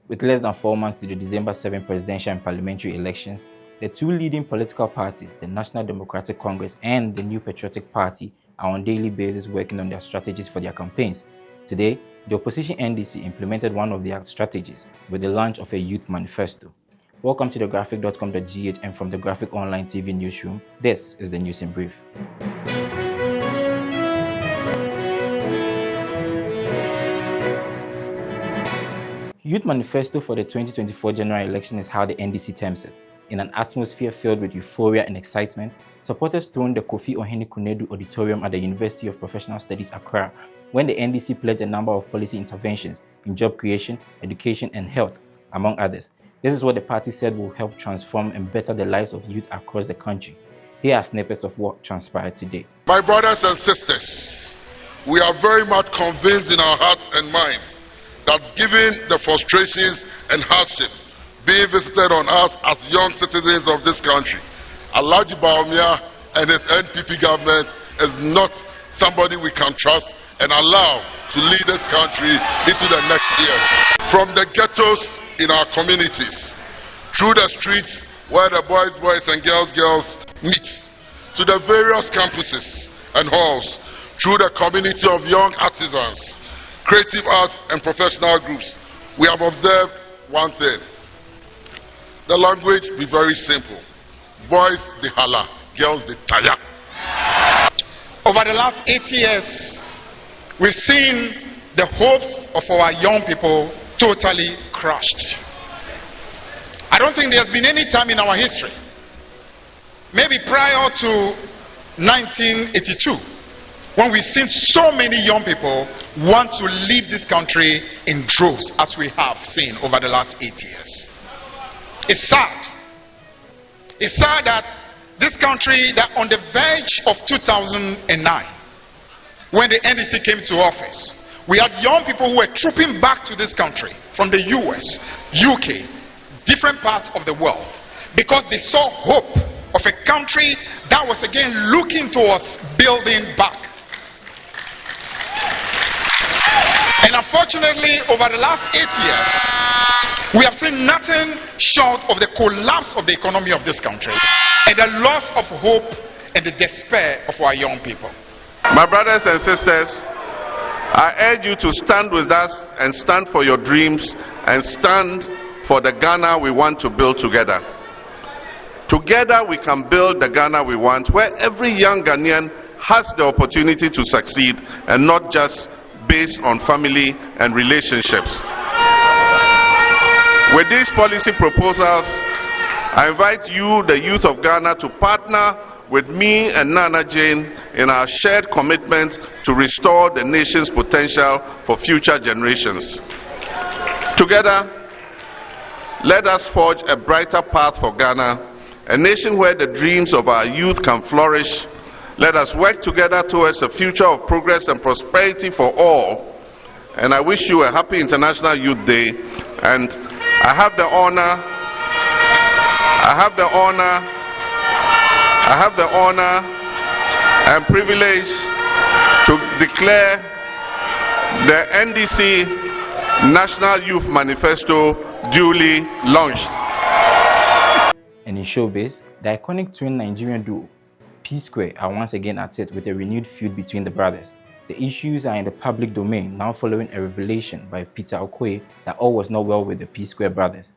With less than 4 months to the December 7 presidential and parliamentary elections, the two leading political parties, the National Democratic Congress and the New Patriotic Party, are on a daily basis working on their strategies for their campaigns. Today, the opposition NDC implemented one of their strategies with the launch of a youth manifesto. Welcome to thegraphic.com.gh, and from the Graphic Online TV newsroom, this is the news in brief. Youth Manifesto for the 2024 general election is how the NDC terms it. In an atmosphere filled with euphoria and excitement, supporters thronged the Kofi Ohene-Kunedu Auditorium at the University of Professional Studies, Accra, when the NDC pledged a number of policy interventions in job creation, education, and health, among others. This is what the party said will help transform and better the lives of youth across the country. Here are snippets of what transpired today. My brothers and sisters, we are very much convinced in our hearts and minds that given the frustrations and hardship being visited on us as young citizens of this country, Alaji Bawumia and his NPP government is not somebody we can trust and allow to lead this country into the next year. From the ghettos in our communities, through the streets where the boys and girls meet, to the various campuses and halls, through the community of young artisans, creative arts and professional groups, we have observed one thing. The language be very simple. Boys they holla, girls they tire. Over the last 8 years, we've seen the hopes of our young people totally crushed. I don't think there's been any time in our history, maybe prior to 1982, when we've seen so many young people want to leave this country in droves, as we have seen over the last 8 years. It's sad. It's sad that this country, that on the verge of 2009, when the NDC came to office, we had young people who were trooping back to this country from the US, UK, different parts of the world, because they saw hope of a country that was again looking towards building back. And unfortunately, over the last 8 years, we have seen nothing short of the collapse of the economy of this country and the loss of hope and the despair of our young people. My brothers and sisters, I urge you to stand with us and stand for your dreams and stand for the Ghana we want to build together. Together we can build the Ghana we want, where every young Ghanaian has the opportunity to succeed and not just based on family and relationships. With these policy proposals, I invite you, the youth of Ghana, to partner with me and Nana Jane in our shared commitment to restore the nation's potential for future generations. Together, let us forge a brighter path for Ghana, a nation where the dreams of our youth can flourish. Let us work together towards a future of progress and prosperity for all. And I wish you a happy International Youth Day. And I have the honor and privilege to declare the NDC National Youth Manifesto duly launched. And in showbiz, the iconic twin Nigerian duo P-Square are once again at it with a renewed feud between the brothers. The issues are in the public domain now following a revelation by Peter Okoye that all was not well with the P-Square brothers.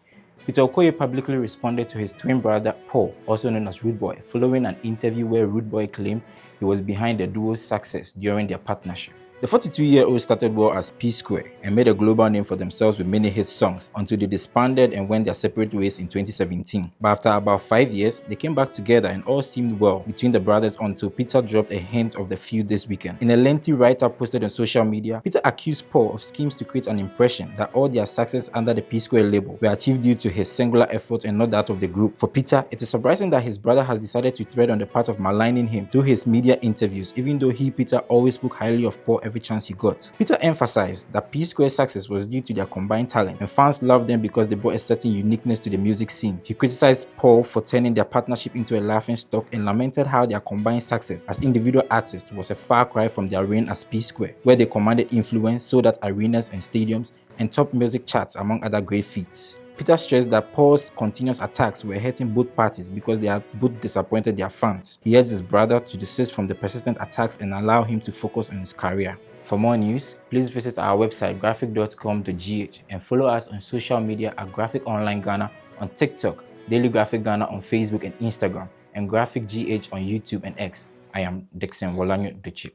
Peter Okoye publicly responded to his twin brother Paul, also known as Rude Boy, following an interview where Rude Boy claimed he was behind the duo's success during their partnership. The 42-year-old started well as P-Square and made a global name for themselves with many hit songs until they disbanded and went their separate ways in 2017. But after about 5 years, they came back together and all seemed well between the brothers until Peter dropped a hint of the feud this weekend. In a lengthy write-up posted on social media, Peter accused Paul of schemes to create an impression that all their success under the P-Square label were achieved due to his singular effort and not that of the group. For Peter, it is surprising that his brother has decided to tread on the path of maligning him through his media interviews, even though Peter always spoke highly of Paul every chance he got. Peter emphasized that P-Square's success was due to their combined talent, and fans loved them because they brought a certain uniqueness to the music scene. He criticized Paul for turning their partnership into a laughingstock and lamented how their combined success as individual artists was a far cry from their reign as P-Square, where they commanded influence, sold out arenas and stadiums, and top music charts among other great feats. Peter stressed that Paul's continuous attacks were hurting both parties because they had both disappointed their fans. He urged his brother to desist from the persistent attacks and allow him to focus on his career. For more news, please visit our website graphic.com.gh and follow us on social media at Graphic Online Ghana on TikTok, Daily Graphic Ghana on Facebook and Instagram, and Graphic GH on YouTube and X. I am Dixon Wolanyo Duchi.